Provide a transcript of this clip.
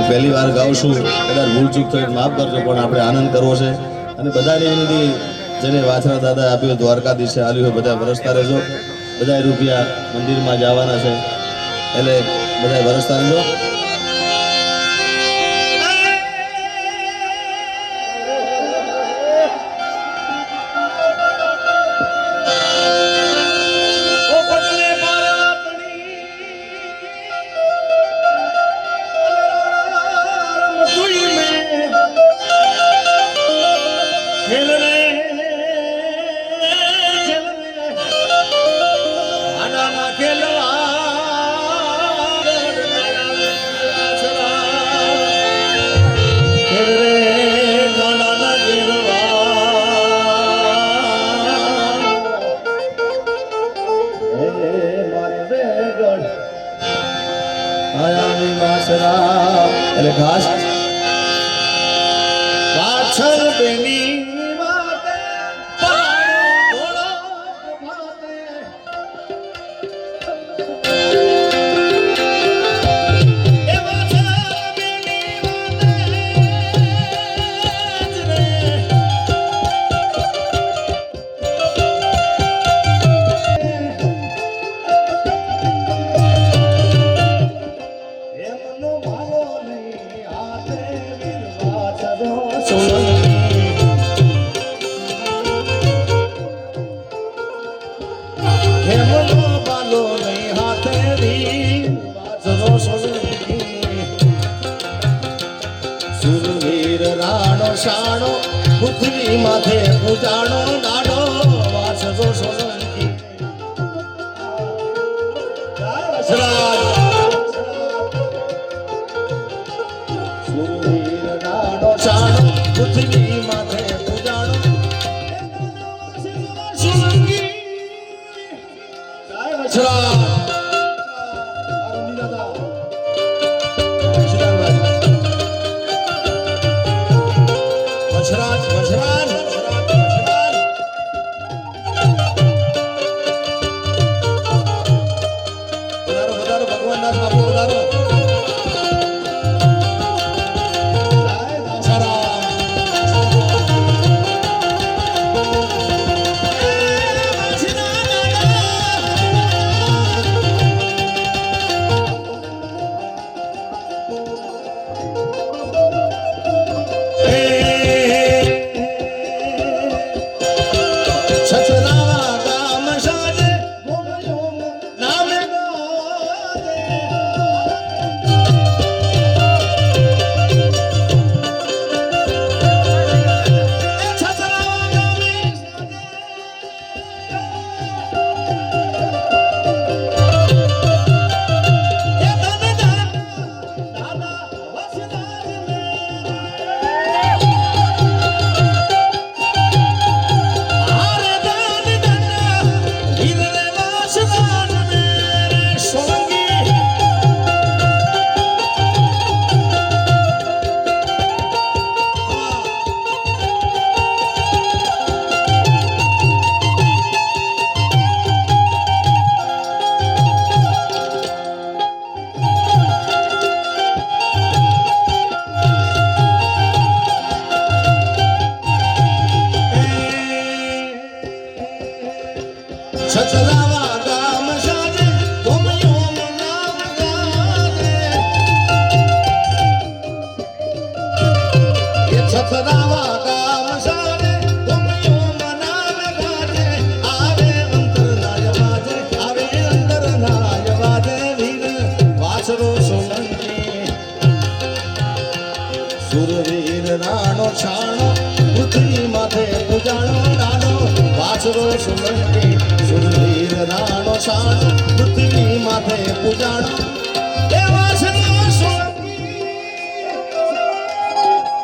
પહેલી વાર ગાઉં છું, કદાચ ભૂલ ચૂક થઈ માફ કરજો, પણ આપણે આનંદ કરવો છે. અને બધાની વિનંતી, જેને વાછરા દાદા આપ્યો, દ્વારકાધીશે આલ્યું હોય, બધા વરસતા રહેજો. બધા રૂપિયા મંદિરમાં જવાના છે, એટલે બધા વરસતા રહેજો. એટલે ખાસ પાછળ બેની વાતે પાડો ભાતે એ પાછળ બેની શાણો પૃથ્વી માથે પૂજાણો દાડો વાસજો સોલંકી સુરવીર દાડો શાણો પૃથ્વી માથે પૂજાણો સોલંકી જય વછરા સુરવીર રાણો છાણો પૃથ્વી માથે પૂજાણો દાડો વાસરો સોલંકી સુરવીર રાણો છાણો પૃથ્વી માથે પૂજાણો